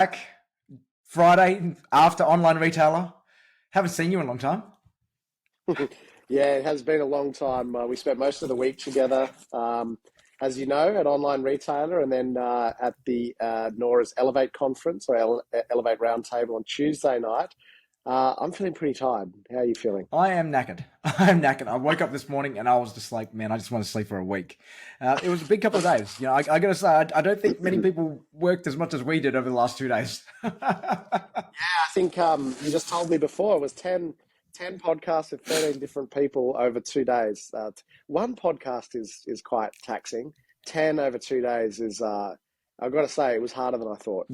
Back Friday after online retailer. Haven't seen you in a long time. Yeah, it has been a long time. We spent most of the week together, as you know, at Online Retailer and then at the NORA's Elevate conference or Elevate Roundtable on Tuesday night. I'm feeling pretty tired. How are you feeling? I am knackered. I am knackered. I woke up this morning and I was just like, man, I just want to sleep for a week. It was a big couple of days. I got to say, I don't think many people worked as much as we did over the last 2 days. I think you just told me before it was ten podcasts with 13 different people over 2 days. One podcast is quite taxing. 10 over 2 days is, I've got to say, it was harder than I thought.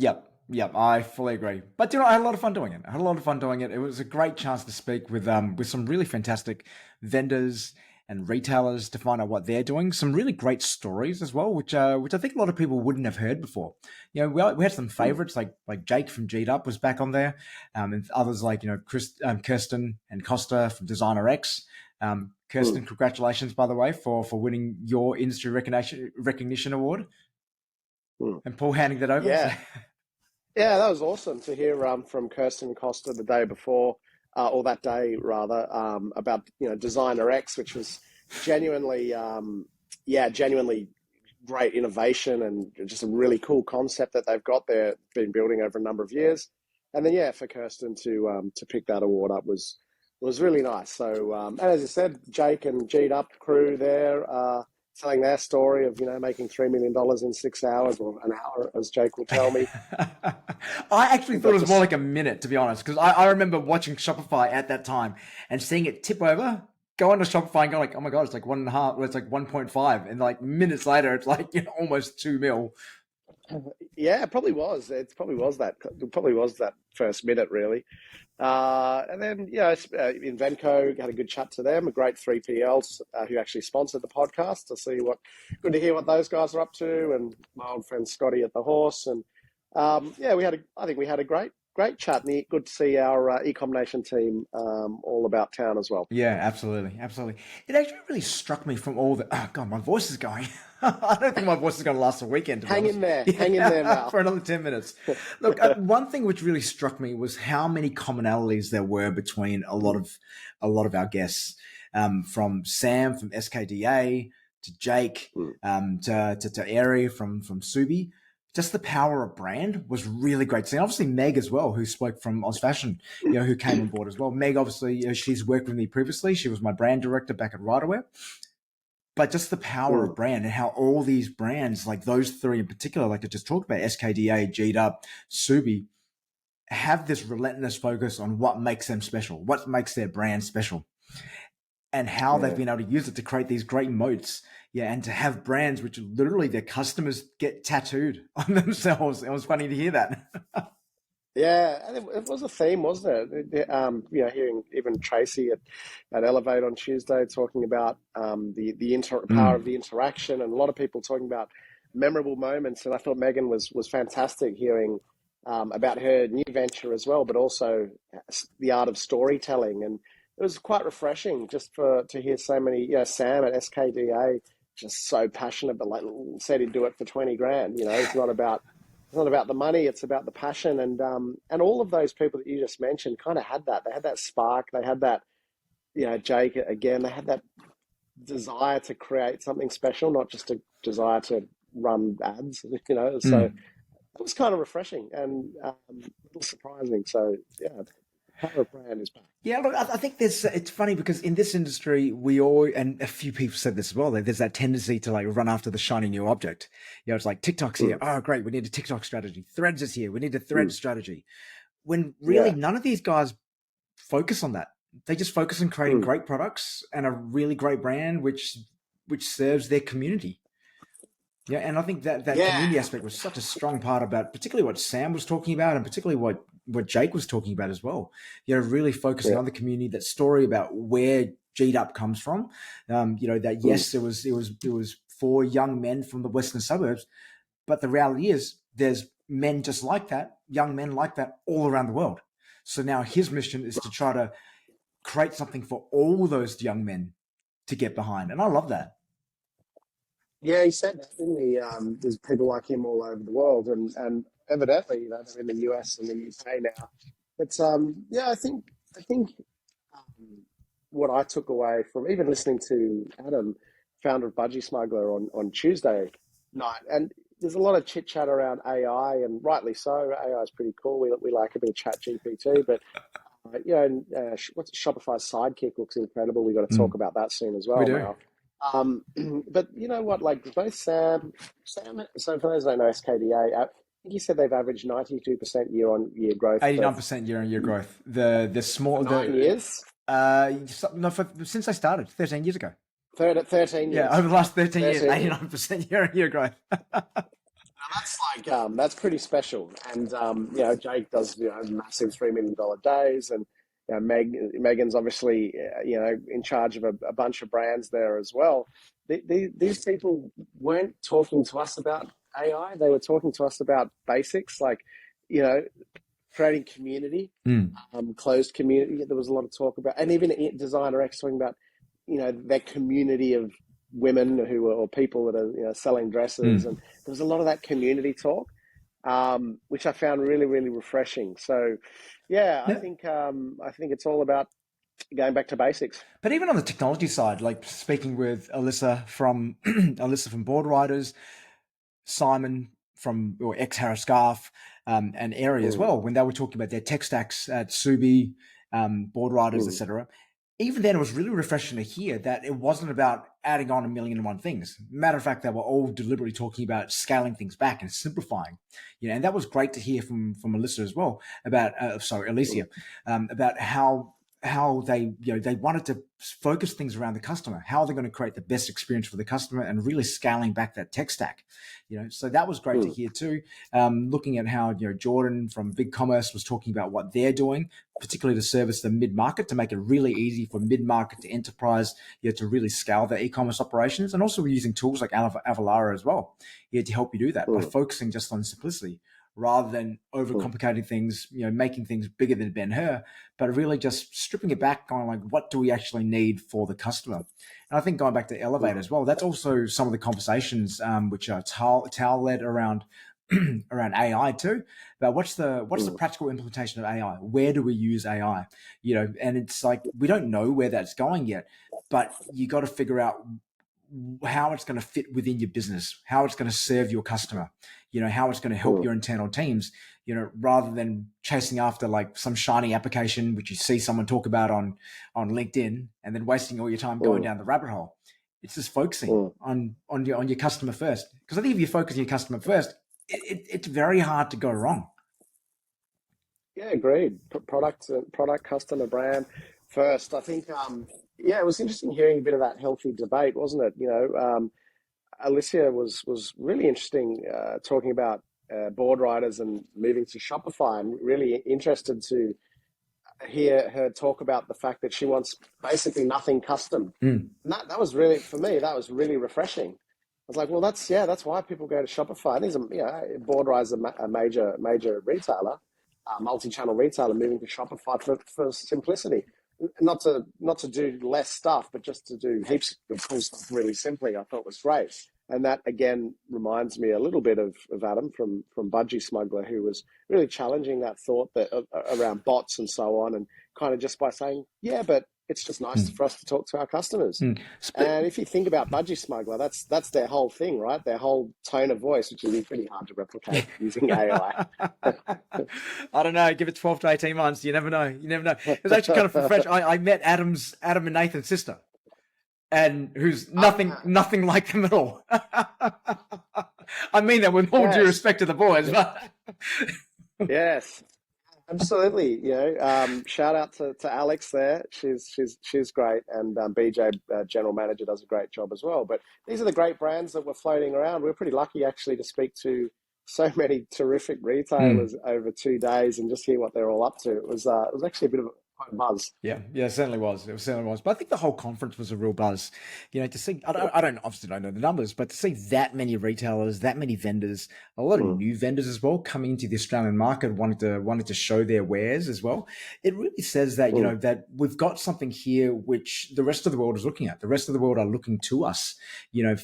Yep, I fully agree. But I had a lot of fun doing it. I had a lot of fun doing it. It was a great chance to speak with some really fantastic vendors and retailers to find out what they're doing. Some really great stories as well, which I think a lot of people wouldn't have heard before. We had some favorites like Jake from G'd Up was back on there, and others like Kirsten and Costa from Designer X. Kirsten, congratulations by the way for winning your industry recognition award, and Paul handing that over. Yeah. So. Yeah, that was awesome to hear from Kirsten Costa the day before, or that day rather, about Designer X, which was genuinely, genuinely great innovation and just a really cool concept that they've got there, been building over a number of years. And then for Kirsten to pick that award up was really nice. So and as you said, Jake and G'd Up crew there. Telling their story of making $3 million in 6 hours or an hour, as Jake will tell me. I actually thought it was more like a minute, to be honest, because I remember watching Shopify at that time and seeing it tip over, go onto Shopify and go like, oh my god, it's like 1.5, it's like 1.5, and like minutes later, it's like almost 2 mil. Yeah, it probably was. It probably was that. It probably was that first minute, really. And then, Invenco, had a good chat to them, a great 3PLs who actually sponsored the podcast good to hear what those guys are up to, and my old friend Scotty at the Horse. And I think we had a great chat, and good to see our Ecom Nation team all about town as well. Yeah, absolutely. It actually really struck me from all the, oh God, my voice is going. I don't think my voice is going to last a weekend. Hang in there, Mal. For another 10 minutes. Look, one thing which really struck me was how many commonalities there were between a lot of our guests, from Sam from SKDA to Jake, to Ari from Subi. Just the power of brand was really great to see. And obviously Meg as well, who spoke from Oz Fashion, who came on board as well. Meg, obviously, she's worked with me previously. She was my brand director back at Riderwear. But just the power of brand and how all these brands, like those three in particular, like I just talked about, SKDA, G'd Up, Subi, have this relentless focus on what makes them special, what makes their brand special, and how they've been able to use it to create these great moats. Yeah, and to have brands which literally their customers get tattooed on themselves. It was funny to hear that. Yeah, and it was a theme, wasn't it? Hearing even Tracy at Elevate on Tuesday talking about the power of the interaction, and a lot of people talking about memorable moments. And I thought Megan was fantastic hearing about her new venture as well, but also the art of storytelling. And it was quite refreshing just to hear so many. Sam at SKDA just so passionate, but like said he'd do it for 20 grand. It's not about the money; it's about the passion. And all of those people that you just mentioned kind of had that. They had that spark. They had that. Jake again. They had that desire to create something special, not just a desire to run ads. So it was kind of refreshing and a little surprising. So yeah. Power of brand is back. Yeah, look, I think it's funny because in this industry, and a few people said this as well, there's that tendency to like run after the shiny new object. It's like TikTok's here. Oh, great. We need a TikTok strategy. Threads is here. We need a thread strategy. When really none of these guys focus on that. They just focus on creating great products and a really great brand, which serves their community. Yeah, and I think that community aspect was such a strong part about particularly what Sam was talking about and particularly what Jake was talking about as well. Really focusing on the community, that story about where G'd Up comes from. That yes, it was for young men from the western suburbs, but the reality is there's men just like that, young men like that all around the world. So now his mission is to try to create something for all those young men to get behind. And I love that. Yeah, he said that, didn't he? There's people like him all over the world, and evidently, they're in the US and the UK now. But yeah, I think what I took away from even listening to Adam, founder of Budgie Smuggler, on Tuesday night, and there's a lot of chit chat around AI, and rightly so. AI is pretty cool. We like a bit of Chat GPT, but what's Shopify's Sidekick looks incredible. We got to talk Mm, about that soon as we well, do. Mal. Um, but you know what? Like both Sam. So for those who don't know SKDA, I think he said they've averaged 92% year-on-year growth for 89% year on year growth. The for small, 9 years. no, since I started 13 years ago. 13 Yeah, years. over the last 13 years, 13 years. 89% year on year growth. That's like that's pretty special. And Jake does massive $3 million days, and Megan's obviously in charge of a bunch of brands there as well. These people weren't talking to us about AI; they were talking to us about basics, like you know creating community, Mm, closed community. There was a lot of talk about, and even Designer X talking about, their community of women who are, or people that are selling dresses, and mm. there was a lot of that community talk, which I found really, really refreshing. So, yeah, I Yeah. think it's all about going back to basics. But even on the technology side, like speaking with Alyssa from Alyssa from Board Riders, Simon from or ex Harris Scarf, and Airy as Mm, well, when they were talking about their tech stacks at Subi, Board Riders, mm, etc. Even then, it was really refreshing to hear that it wasn't about adding on a million and one things. Matter of fact, they were all deliberately talking about scaling things back and simplifying. And that was great to hear from Alyssa as well about mm, Alicia, about how they wanted to focus things around the customer. How are they going to create the best experience for the customer and really scaling back that tech stack? So that was great to mm, hear too. Looking at how Jordan from Big Commerce was talking about what they're doing, particularly to service the mid market, to make it really easy for mid market to enterprise, to really scale their e-commerce operations, and also we're using tools like Avalara as well, to help you do that by mm, focusing just on simplicity rather than mm, overcomplicating things, making things bigger than Ben-Hur, but really just stripping it back, going like, what do we actually need for the customer? And I think going back to Elevate mm, as well, that's also some of the conversations which are Tal led around around AI too. But what's the mm, practical implementation of AI? Where do we use AI? And it's like we don't know where that's going yet, but you got to figure out how it's going to fit within your business, how it's going to serve your customer, how it's going to help mm, your internal teams, rather than chasing after like some shiny application which you see someone talk about on LinkedIn and then wasting all your time going mm, down the rabbit hole. It's just focusing mm. on your customer first, because I think if you focus on your customer first, it's very hard to go wrong. Yeah, agreed. Product, customer, brand first. I think, yeah, it was interesting hearing a bit of that healthy debate, wasn't it? Alicia was really interesting talking about board riders and moving to Shopify, and really interested to hear her talk about the fact that she wants basically nothing custom. Mm, And that was really, for me, that was really refreshing. I was like, well, that's why people go to Shopify. These are, Board Rise a major retailer, multi-channel retailer, moving to Shopify for simplicity. Not to do less stuff, but just to do heaps of cool stuff really simply. I thought was great. And that again reminds me a little bit of Adam from Budgie Smuggler, who was really challenging that thought that around bots and so on, and kind of just by saying, yeah, but it's just nice mm, for us to talk to our customers. mm. And if you think about Budgie Smuggler, that's their whole thing, right? Their whole tone of voice, which is pretty hard to replicate using AI. I don't know. Give it 12 to 18 months. You never know. You never know. It was actually kind of fresh. I met Adam and Nathan's sister, and who's nothing like them at all. I mean that with all due Yes, respect to the boys, but yes, absolutely. Shout out to Alex there. She's great, and BJ, general manager, does a great job as well. But these are the great brands that were floating around. We're pretty lucky actually to speak to so many terrific Mm, retailers over 2 days and just hear what they're all up to. It was actually a bit of quite a buzz. Yeah, it certainly was. It certainly was. But I think the whole conference was a real buzz. To see, I don't obviously don't know the numbers, but to see that many retailers, that many vendors, a lot of Mm, new vendors as well coming into the Australian market, wanted to show their wares as well. It really says that mm, that we've got something here which the rest of the world is looking at. The rest of the world are looking to us,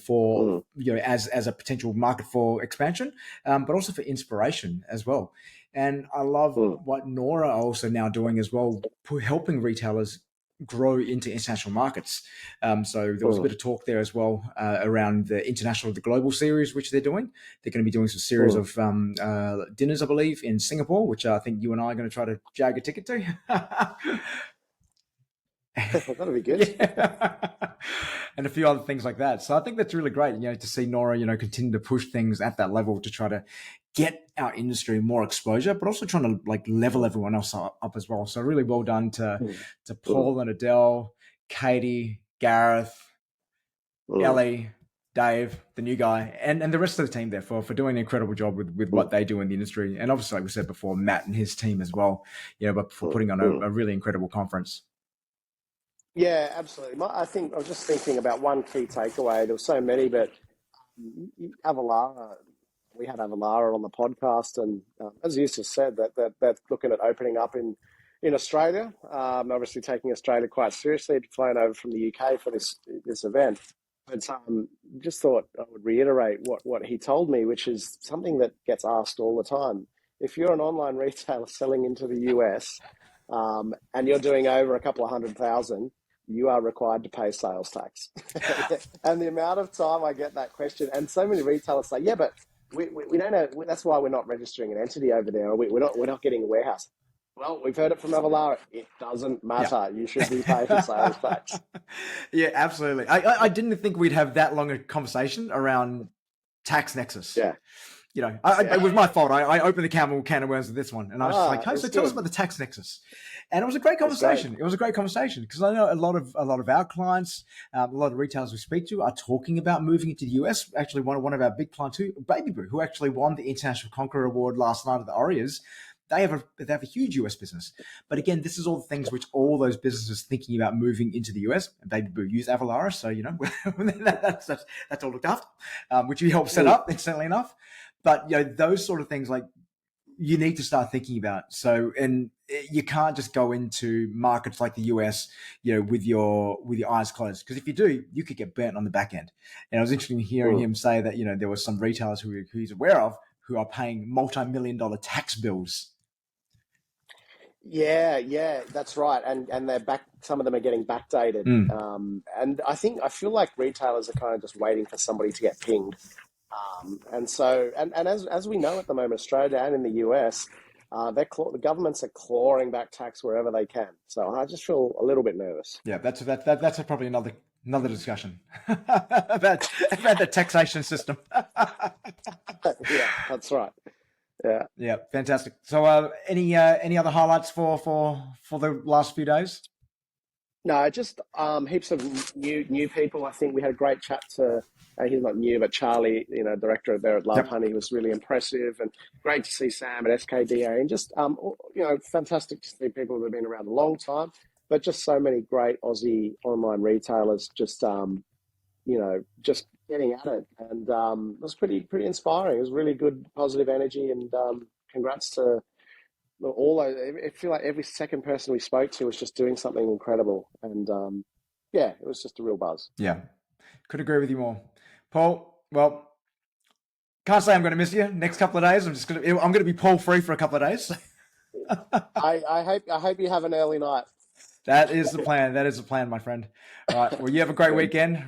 for mm, as a potential market for expansion, but also for inspiration as well. And I love mm, what NORA are also now doing as well, helping retailers grow into international markets. So there was a mm, bit of talk there as well around the global series, which they're doing. They're going to be doing some series mm. of dinners, I believe, in Singapore, which I think you and I are going to try to jag a ticket to. That'll be good. Yeah. And a few other things like that. So I think that's really great, to see NORA, continue to push things at that level to try to get our industry more exposure, but also trying to like level everyone else up as well. So really well done to Mm, mm, Paul and Adele, Katie, Gareth, mm, Ellie, Dave, the new guy, and the rest of the team there for doing an incredible job with mm, what they do in the industry. And obviously, like we said before, Matt and his team as well, but for mm, putting on mm. a really incredible conference. Yeah, absolutely. I think I was just thinking about one key takeaway. There were so many, but Avalara, we had Avalara on the podcast, and as you just said, that that's looking at opening up in Australia. Obviously, taking Australia quite seriously. Flown over from the UK for this event, but just thought I would reiterate what he told me, which is something that gets asked all the time. If you're an online retailer selling into the US, and you're doing over a couple of 100,000, you are required to pay sales tax. And the amount of time I get that question, and so many retailers say, yeah, but we don't know. That's why we're not registering an entity over there. Or we're not getting a warehouse. Well, we've heard it from Avalara. It doesn't Yeah. matter. You should be paying sales tax. Yeah, absolutely. I didn't think we'd have that long a conversation around tax nexus. Yeah. It Yeah. was my fault. I opened the can of worms with this one, and I was just like, "Hey, so It's tell us good. about the tax nexus." And it was a great It's great. conversation. It was a great conversation because I know a lot of our clients, a lot of retailers we speak to, are talking about moving into the US. Actually, one of our big clients, Baby Boo, who actually won the International Conqueror Award last night at the Orioles. They have a huge US business. But again, this is all the things which all those businesses thinking about moving into the US. And Baby Boo use Avalara, so that's all looked after, which we helped set Mm. up, incidentally enough. But those sort of things, like, you need to start thinking about. So, and you can't just go into markets like the US, with your eyes closed, because if you do, you could get burnt on the back end. And it was interesting hearing Mm. him say that there were some retailers who he's aware of who are paying multi-million-dollar tax bills. Yeah, that's right. And they're back. Some of them are getting backdated. Mm. And I feel like retailers are kind of just waiting for somebody to get pinged. And so, and as we know at the moment, Australia and in the US, the governments are clawing back tax wherever they can. So I just feel a little bit nervous. Yeah, that's probably another discussion about the taxation system. Yeah, that's right. Yeah. Yeah, fantastic. So, any other highlights for the last few days? No, just heaps of new people. I think we had a great chat to. He's not new, but Charlie, director there at Love Yep. Honey, was really impressive, and great to see Sam at SKDA, and just fantastic to see people who have been around a long time, but just so many great Aussie online retailers, just getting at it, and it was pretty inspiring. It was really good, positive energy, and congrats to all those. I feel like every second person we spoke to was just doing something incredible, and yeah, it was just a real buzz. Yeah, could agree with you more, Paul. Well, can't say I'm going to miss you next couple of days. I'm going to be Paul free for a couple of days. I hope you have an early night. That is the plan. That is the plan, my friend. All right. Well, you have a great Good. weekend.